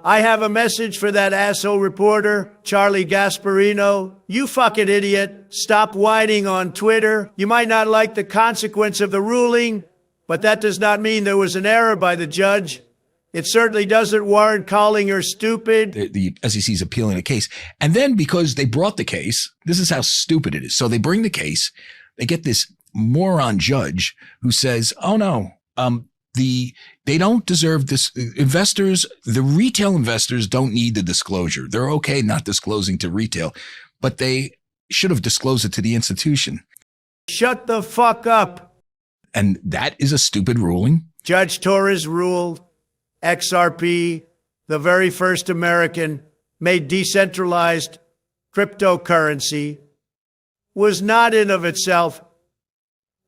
I have a message for that asshole reporter, Charlie Gasparino. You fucking idiot. Stop whining on Twitter. You might not like the consequence of the ruling, but that does not mean there was an error by the judge. It certainly doesn't warrant calling her stupid. The SEC is appealing the case. And then because they brought the case, this is how stupid it is. So they bring the case, they get this moron judge who says, oh no, they don't deserve this. Investors, the retail investors don't need the disclosure. They're okay not disclosing to retail, but they should have disclosed it to the institution. Shut the fuck up. And that is a stupid ruling. Judge Torres ruled XRP, the very first American made decentralized cryptocurrency, was not in of itself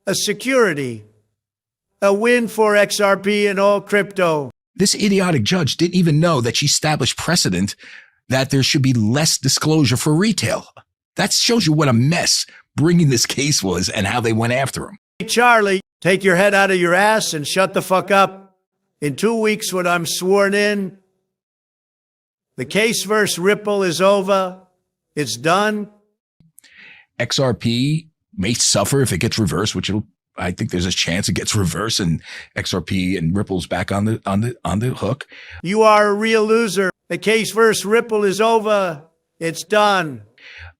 a security. A win for XRP and all crypto. This idiotic judge didn't even know that she established precedent that there should be less disclosure for retail. That shows you what a mess bringing this case was and how they went after him. Hey, Charlie, take your head out of your ass and shut the fuck up. In 2 weeks when I'm sworn in, the case versus Ripple is over. It's done. XRP may suffer if it gets reversed, which I think there's a chance it gets reversed and XRP and Ripple's back on the hook. You are a real loser. The case versus Ripple is over. It's done.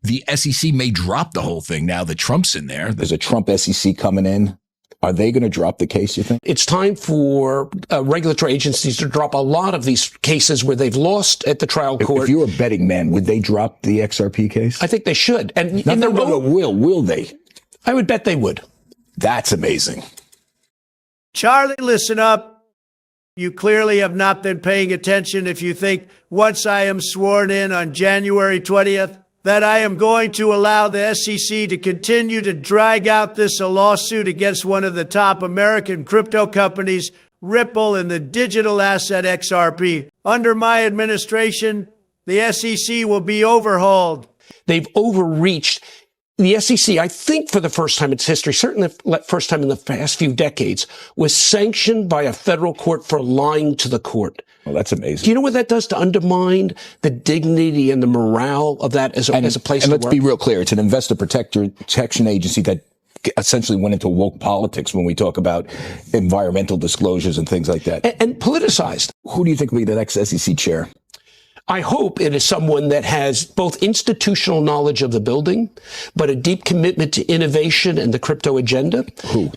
The SEC may drop the whole thing now that Trump's in there. There's a Trump SEC coming in. Are they going to drop the case, you think? It's time for regulatory agencies to drop a lot of these cases where they've lost at the trial court. If you were a betting man, would they drop the XRP case? I think they should. And no, will they? I would bet they would. That's amazing. Charlie, listen up. You clearly have not been paying attention if you think once I am sworn in on January 20th, that I am going to allow the SEC to continue to drag out this lawsuit against one of the top American crypto companies, Ripple, and the digital asset XRP. Under my administration, the SEC will be overhauled. They've overreached. The SEC, I think for the first time in its history, certainly the first time in the past few decades, was sanctioned by a federal court for lying to the court. Well, that's amazing. Do you know what that does to undermine the dignity and the morale of that as a place to work? And let's be real clear. It's an investor protection agency that essentially went into woke politics when we talk about environmental disclosures and things like that. And politicized. Who do you think will be the next SEC chair? I hope it is someone that has both institutional knowledge of the building, but a deep commitment to innovation and the crypto agenda. Who?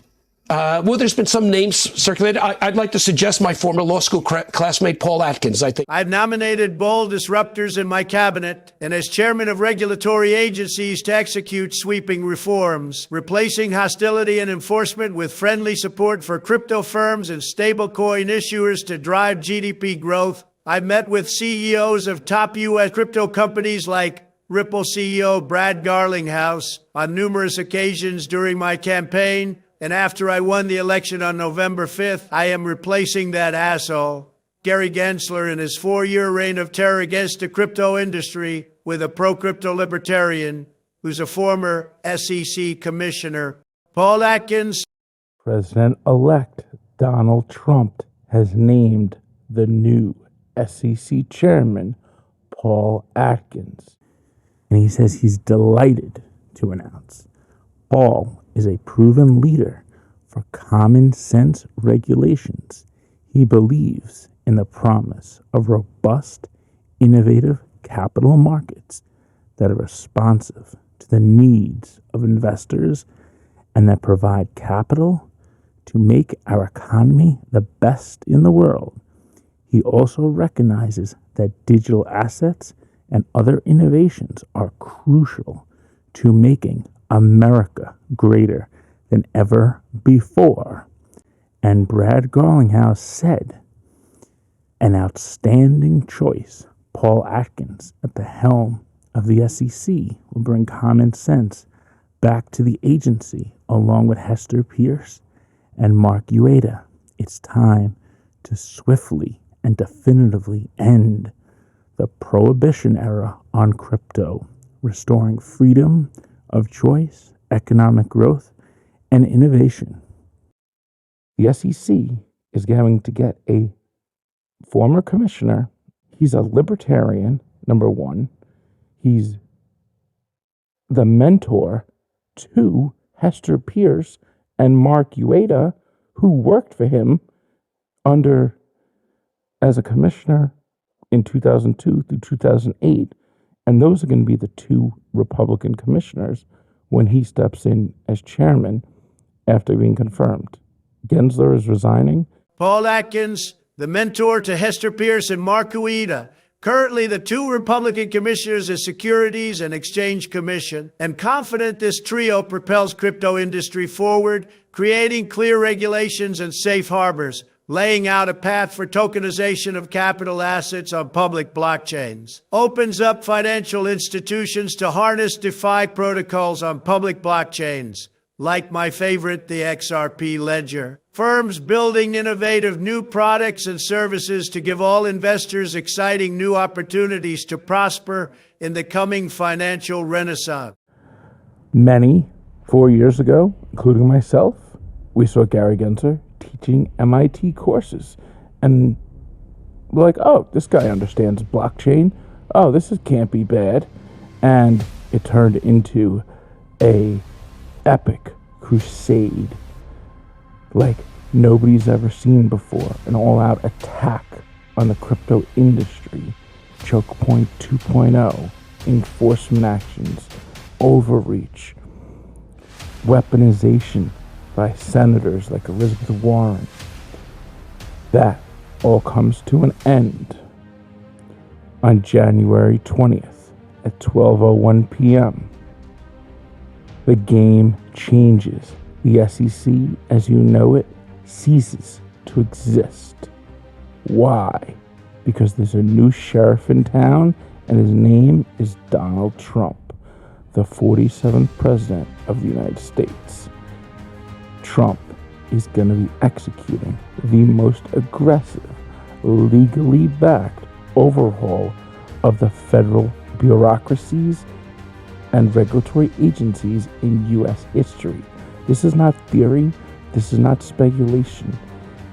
Well, there's been some names circulated. I'd like to suggest my former law school classmate, Paul Atkins, I think. I've nominated bold disruptors in my cabinet and as chairman of regulatory agencies to execute sweeping reforms, replacing hostility and enforcement with friendly support for crypto firms and stablecoin issuers to drive GDP growth. I've met with CEOs of top U.S. crypto companies like Ripple CEO Brad Garlinghouse on numerous occasions during my campaign. And after I won the election on November 5th, I am replacing that asshole, Gary Gensler, in his 4-year reign of terror against the crypto industry with a pro-crypto libertarian who's a former SEC commissioner. Paul Atkins. President-elect Donald Trump has named the new SEC chairman, Paul Atkins. And he says he's delighted to announce Paul is a proven leader for common sense regulations. He believes in the promise of robust, innovative capital markets that are responsive to the needs of investors and that provide capital to make our economy the best in the world. He also recognizes that digital assets and other innovations are crucial to making America greater than ever before. And Brad Garlinghouse said, an outstanding choice. Paul Atkins at the helm of the SEC will bring common sense back to the agency along with Hester Pierce and Mark Ueda. It's time to swiftly and definitively end the prohibition era on crypto, restoring freedom of choice, economic growth, and innovation. The SEC is going to get a former commissioner. He's a libertarian, number one. He's the mentor to Hester Pierce and Mark Ueda, who worked for him as a commissioner in 2002 through 2008. And those are going to be the two Republican commissioners when he steps in as chairman after being confirmed. Gensler is resigning. Paul Atkins, the mentor to Hester Pierce and Mark Ueda, currently the two Republican commissioners of Securities and Exchange Commission, and confident this trio propels crypto industry forward, creating clear regulations and safe harbors, laying out a path for tokenization of capital assets on public blockchains, opens up financial institutions to harness DeFi protocols on public blockchains, like my favorite, the XRP ledger. Firms building innovative new products and services to give all investors exciting new opportunities to prosper in the coming financial renaissance. Many, 4 years ago, including myself, we saw Gary Gensler teaching MIT courses. And we're like, oh, this guy understands blockchain. Oh, can't be bad. And it turned into a epic crusade like nobody's ever seen before. An all-out attack on the crypto industry. Chokepoint 2.0, enforcement actions, overreach, weaponization by senators like Elizabeth Warren. That all comes to an end on January 20th at 12:01 p.m. The game changes. The SEC, as you know it, ceases to exist. Why? Because there's a new sheriff in town, and his name is Donald Trump, the 47th president of the United States. Trump is going to be executing the most aggressive, legally backed overhaul of the federal bureaucracies and regulatory agencies in U.S. history. This is not theory. This is not speculation.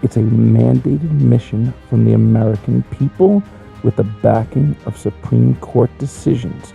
It's a mandated mission from the American people with the backing of Supreme Court decisions.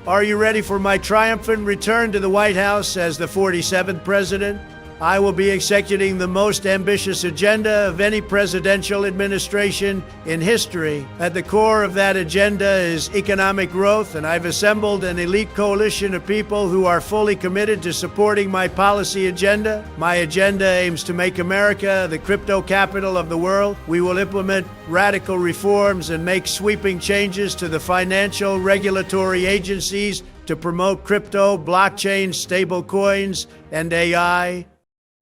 Are you ready for my triumphant return to the White House as the 47th president? I will be executing the most ambitious agenda of any presidential administration in history. At the core of that agenda is economic growth, and I've assembled an elite coalition of people who are fully committed to supporting my policy agenda. My agenda aims to make America the crypto capital of the world. We will implement radical reforms and make sweeping changes to the financial regulatory agencies to promote crypto, blockchain, stablecoins, and AI.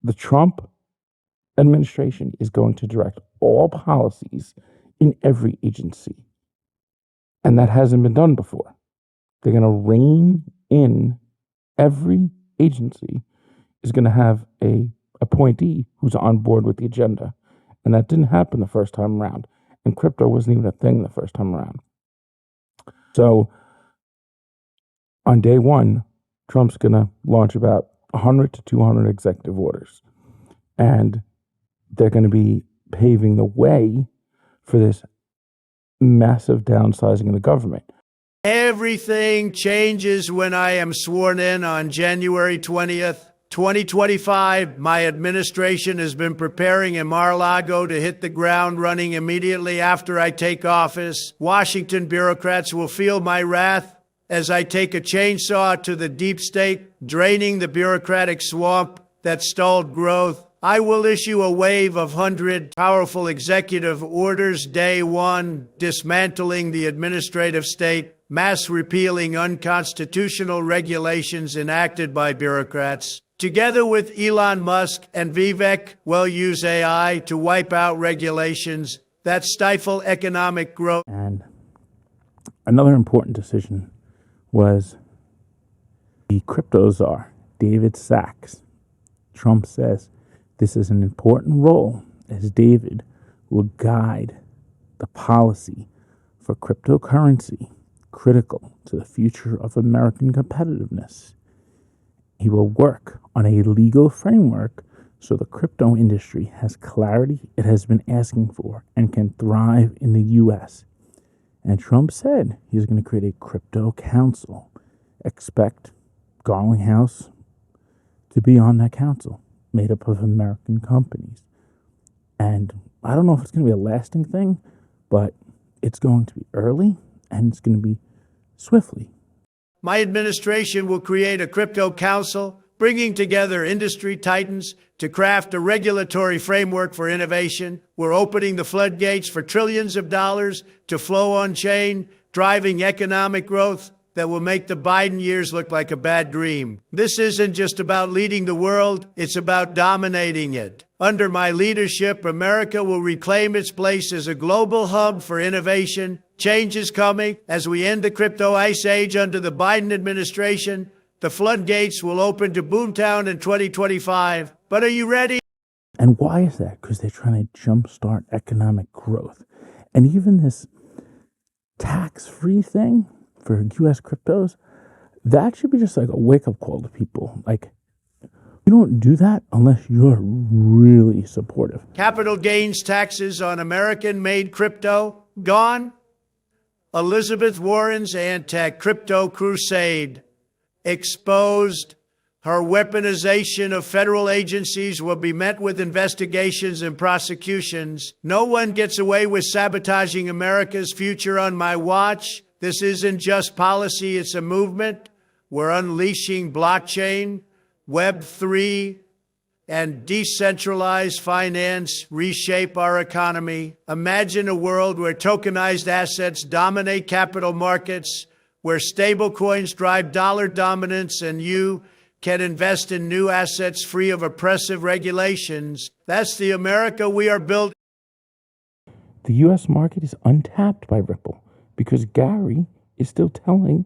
The Trump administration is going to direct all policies in every agency. And that hasn't been done before. They're going to rein in every agency is going to have a appointee who's on board with the agenda. And that didn't happen the first time around. And crypto wasn't even a thing the first time around. So on day one, Trump's going to launch about 100 to 200 executive orders. And they're going to be paving the way for this massive downsizing of the government. Everything changes when I am sworn in on January 20th, 2025. My administration has been preparing in Mar-a-Lago to hit the ground running immediately after I take office. Washington bureaucrats will feel my wrath as I take a chainsaw to the deep state, draining the bureaucratic swamp that stalled growth. I will issue a wave of 100 powerful executive orders. Day one, dismantling the administrative state, mass repealing unconstitutional regulations enacted by bureaucrats. Together with Elon Musk and Vivek, we'll use AI to wipe out regulations that stifle economic growth. And another important decision was the crypto czar, David Sachs. Trump says this is an important role as David will guide the policy for cryptocurrency critical to the future of American competitiveness. He will work on a legal framework so the crypto industry has clarity it has been asking for and can thrive in the U.S. And Trump said he's going to create a crypto council. Expect Garlinghouse to be on that council, made up of American companies. And I don't know if it's going to be a lasting thing, but it's going to be early and it's going to be swiftly. My administration will create a crypto council, bringing together industry titans to craft a regulatory framework for innovation. We're opening the floodgates for trillions of dollars to flow on chain, driving economic growth that will make the Biden years look like a bad dream. This isn't just about leading the world, it's about dominating it. Under my leadership, America will reclaim its place as a global hub for innovation. Change is coming. As we end the crypto ice age under the Biden administration, the floodgates will open to BOOMTOWN in 2025. But are you ready? And why is that? Because they're trying to jumpstart economic growth. And even this tax-free thing for U.S. cryptos, that should be just like a wake-up call to people. Like, you don't do that unless you're really supportive. Capital gains taxes on American-made crypto gone. Elizabeth Warren's anti-crypto crusade exposed. Her weaponization of federal agencies will be met with investigations and prosecutions. No one gets away with sabotaging America's future on my watch. This isn't just policy, it's a movement. We're unleashing blockchain, Web3, and decentralized finance reshape our economy. Imagine a world where tokenized assets dominate capital markets, where stablecoins drive dollar dominance, and you can invest in new assets free of oppressive regulations. That's the America we are building. The U.S. market is untapped by Ripple because Gary is still telling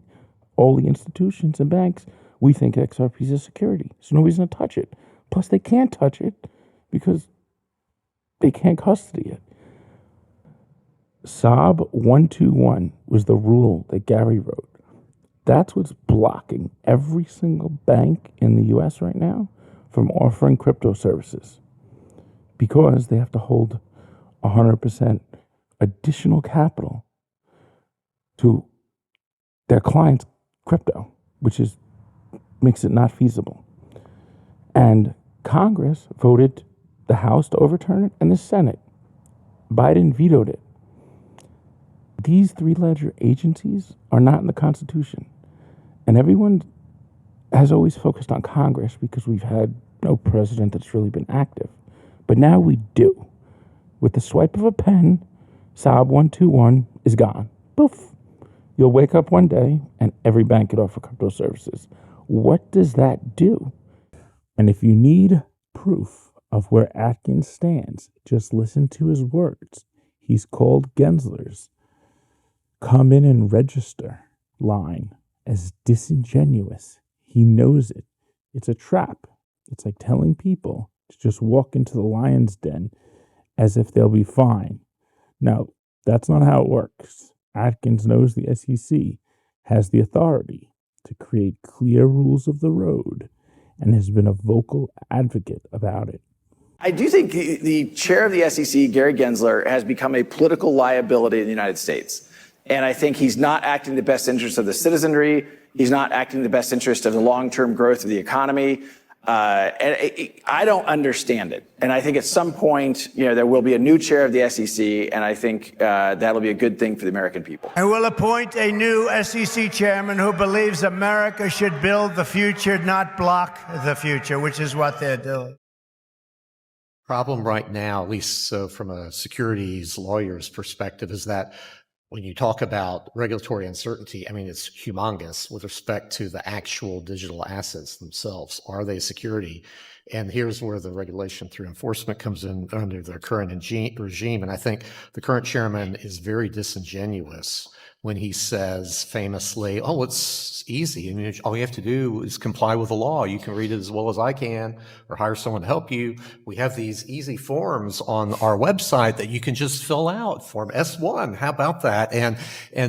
all the institutions and banks, we think XRP is a security, so nobody's going to touch it. Plus, they can't touch it because they can't custody it. SOB 121 was the rule that Gary wrote. That's what's blocking every single bank in the U.S. right now from offering crypto services because they have to hold 100% additional capital to their clients' crypto, which makes it not feasible. And Congress voted the House to overturn it and the Senate. Biden vetoed it. These three ledger agencies are not in the Constitution. And everyone has always focused on Congress because we've had no president that's really been active. But now we do. With the swipe of a pen, SOB 121 is gone. Poof. You'll wake up one day and every bank could offer crypto services. What does that do? And if you need proof of where Atkins stands, just listen to his words. He's called Gensler's come in and register line as disingenuous. He knows it. It's a trap. It's like telling people to just walk into the lion's den as if they'll be fine. Now, that's not how it works. Atkins knows the SEC has the authority to create clear rules of the road and has been a vocal advocate about it. I do think the chair of the SEC, Gary Gensler, has become a political liability in the United States. And I think he's not acting in the best interest of the citizenry. He's not acting in the best interest of the long-term growth of the economy. I don't understand it. And I think at some point, there will be a new chair of the SEC, and I think that'll be a good thing for the American people. I will appoint a new SEC chairman who believes America should build the future, not block the future, which is what they're doing. Problem right now, at least so from a securities lawyer's perspective, is that when you talk about regulatory uncertainty, I mean, it's humongous with respect to the actual digital assets themselves. Are they security? And here's where the regulation through enforcement comes in under the current regime. And I think the current chairman is very disingenuous when he says famously, oh, it's easy. I mean, all you have to do is comply with the law. You can read it as well as I can or hire someone to help you. We have these easy forms on our website that you can just fill out. Form S1. How about that?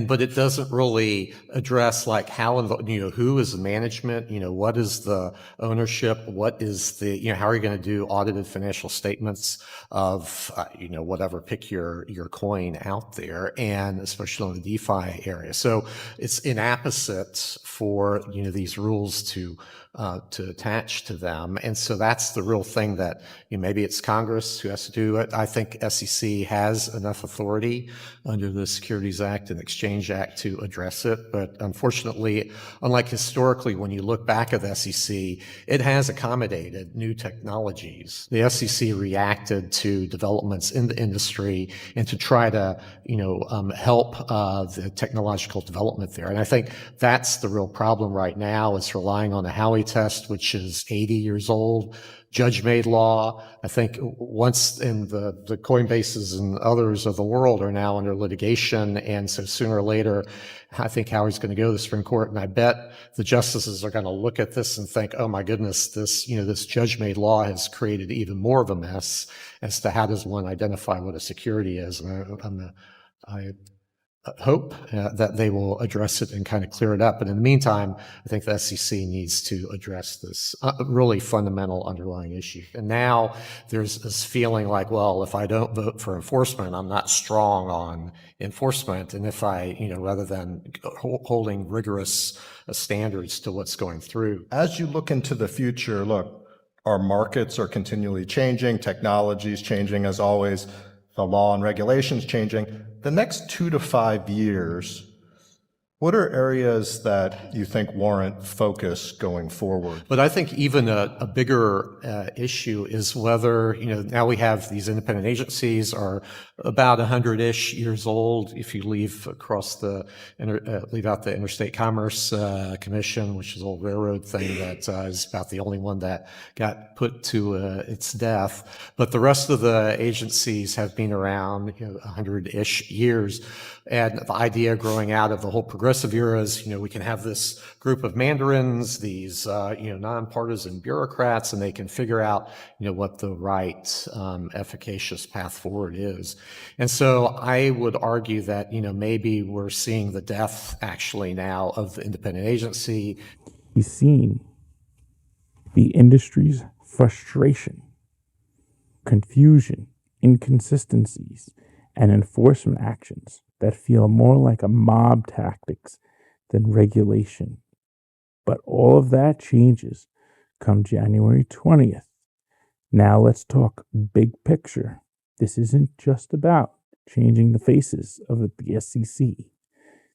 But it doesn't really address like how, who is the management? What is the ownership? What is how are you going to do audited financial statements of, whatever, pick your coin out there, and especially in the DeFi area. So it's inapposite for, these rules to attach to them. And so that's the real thing that, maybe it's Congress who has to do it. I think SEC has enough authority under the Securities Act and Exchange Act to address it. But unfortunately, unlike historically, when you look back at the SEC, it has accommodated new technologies. The SEC reacted to developments in the industry and to try to, help the technological development there. And I think that's the real problem right now, is relying on the Howey test, which is 80 years old. Judge-made law. I think once in the Coinbases and others of the world are now under litigation, and so sooner or later, I think Howard's going to go to the Supreme Court, and I bet the justices are going to look at this and think, "Oh my goodness, this judge-made law has created even more of a mess as to how does one identify what a security is." And I hope that they will address it and kind of clear it up. But in the meantime, I think the SEC needs to address this really fundamental underlying issue. And now there's this feeling like, well, if I don't vote for enforcement, I'm not strong on enforcement. And if I, rather than holding rigorous standards to what's going through. As you look into the future, look, our markets are continually changing, technology is changing as always, the law and regulations changing. The next 2 to 5 years, what are areas that you think warrant focus going forward? But I think even a bigger issue is whether, now we have these independent agencies are about 100-ish years old. If you leave across leave out the Interstate Commerce Commission, which is an old railroad thing that is about the only one that got put to its death. But the rest of the agencies have been around 100-ish years. And the idea growing out of the whole progressive era is, we can have this group of mandarins, these, nonpartisan bureaucrats, and they can figure out, what the right, efficacious path forward is. And so I would argue that, maybe we're seeing the death actually now of the independent agency. He's seen the industry's frustration, confusion, inconsistencies, and enforcement actions that feel more like a mob tactics than regulation. But all of that changes come January 20th. Now let's talk big picture. This isn't just about changing the faces of the SEC.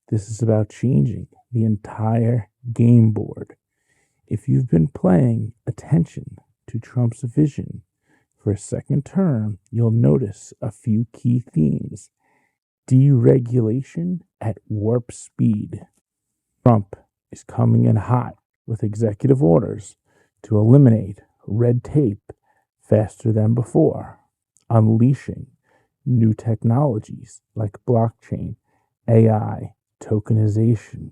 This is about changing the entire game board. If you've been paying attention to Trump's vision for a second term, you'll notice a few key themes. Deregulation at warp speed. Trump is coming in hot with executive orders to eliminate red tape faster than before, unleashing new technologies like blockchain, AI, tokenization,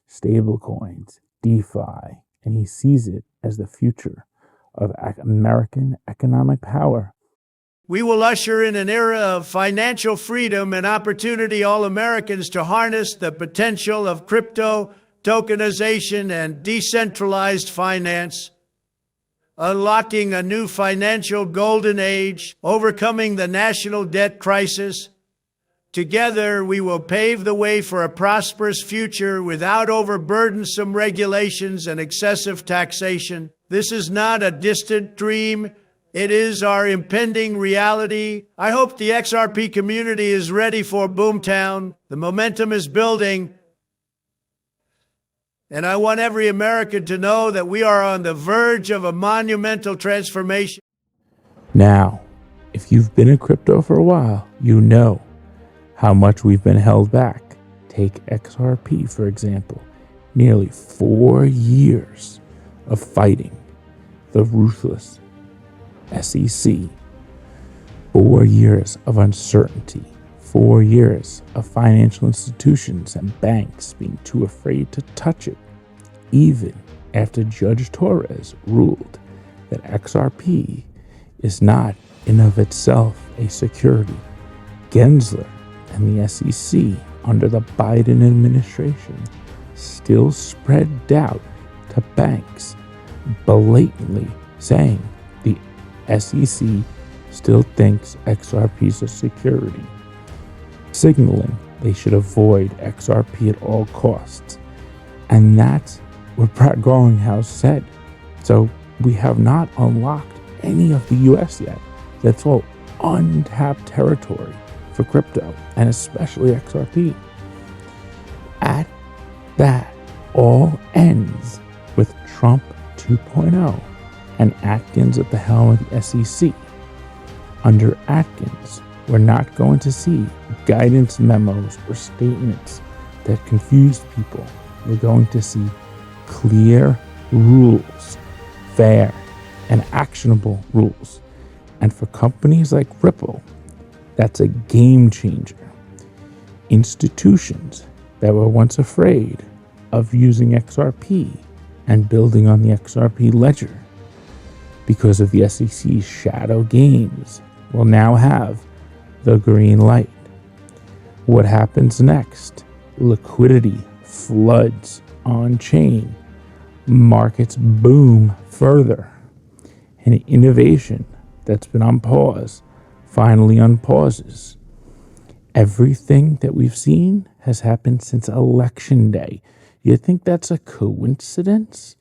stablecoins, DeFi, and he sees it as the future of American economic power. We will usher in an era of financial freedom and opportunity all Americans to harness the potential of crypto, tokenization, and decentralized finance, unlocking a new financial golden age, overcoming the national debt crisis. Together, we will pave the way for a prosperous future without overburdensome regulations and excessive taxation. This is not a distant dream. It is our impending reality. I hope the XRP community is ready for BOOMTOWN. The momentum is building. And I want every American to know that we are on the verge of a monumental transformation. Now, if you've been in crypto for a while, you know how much we've been held back. Take XRP, for example. Nearly 4 years of fighting the ruthless SEC. 4 years of uncertainty. 4 years of financial institutions and banks being too afraid to touch it, even after Judge Torres ruled that XRP is not in of itself a security. Gensler and the SEC under the Biden administration still spread doubt to banks, blatantly saying SEC still thinks XRP is a security, signaling they should avoid XRP at all costs. And that's what Brad Garlinghouse said. So we have not unlocked any of the US yet. That's all untapped territory for crypto, and especially XRP. At that all ends with Trump 2.0 and Atkins at the helm of the SEC. Under Atkins, we're not going to see guidance memos or statements that confuse people. We're going to see clear rules, fair and actionable rules. And for companies like Ripple, that's a game changer. Institutions that were once afraid of using XRP and building on the XRP ledger because of the SEC's shadow games will now have the green light. What happens next? Liquidity floods on chain. Markets boom further. And innovation that's been on pause finally unpauses. Everything that we've seen has happened since Election Day. You think that's a coincidence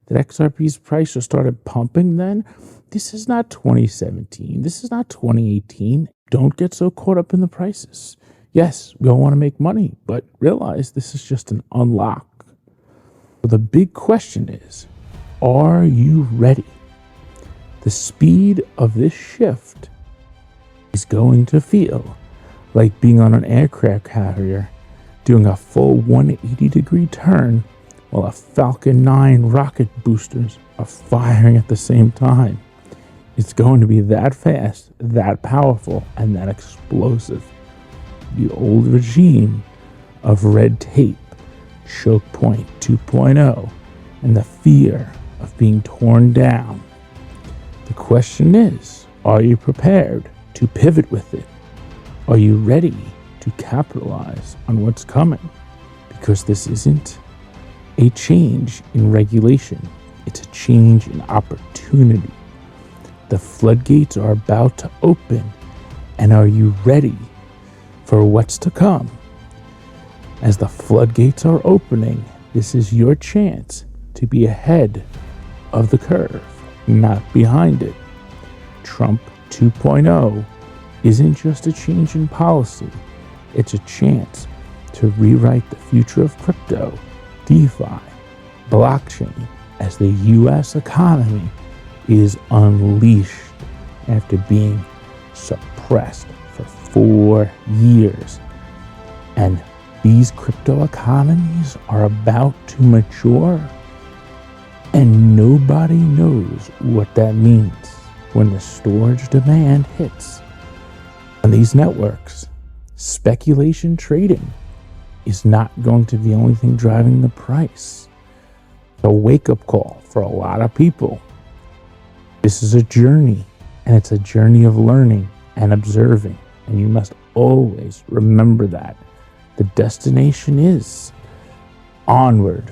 that XRP's price just started pumping then? This is not 2017. This is not 2018. Don't get so caught up in the prices. Yes, we all want to make money, but realize this is just an unlock. So the big question is, are you ready? The speed of this shift is going to feel like being on an aircraft carrier doing a full 180-degree turn while a Falcon 9 rocket boosters are firing at the same time. It's going to be that fast, that powerful, and that explosive. The old regime of red tape, Chokepoint 2.0, and the fear of being torn down. The question is, are you prepared to pivot with it? Are you ready to capitalize on what's coming? Because this isn't a change in regulation. It's a change in opportunity. The floodgates are about to open, and are you ready for what's to come? As the floodgates are opening, this is your chance to be ahead of the curve, not behind it. Trump 2.0 isn't just a change in policy, it's a chance to rewrite the future of crypto, DeFi, blockchain, as the US economy is unleashed after being suppressed for 4 years. And these crypto economies are about to mature, and nobody knows what that means when the storage demand hits. On these networks, speculation trading is not going to be the only thing driving the price. It's a wake-up call for a lot of people. This is a journey, and it's a journey of learning and observing, and you must always remember that. The destination is onward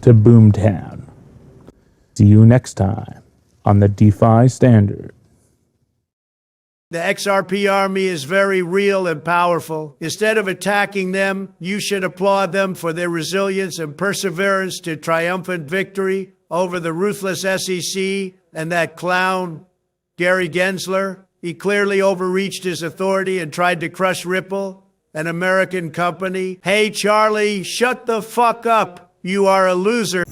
to BOOMTOWN. See you next time on the DeFi Standard. The XRP army is very real and powerful. Instead of attacking them, you should applaud them for their resilience and perseverance to triumphant victory over the ruthless SEC and that clown, Gary Gensler. He clearly overreached his authority and tried to crush Ripple, an American company. Hey, Charlie, shut the fuck up. You are a loser.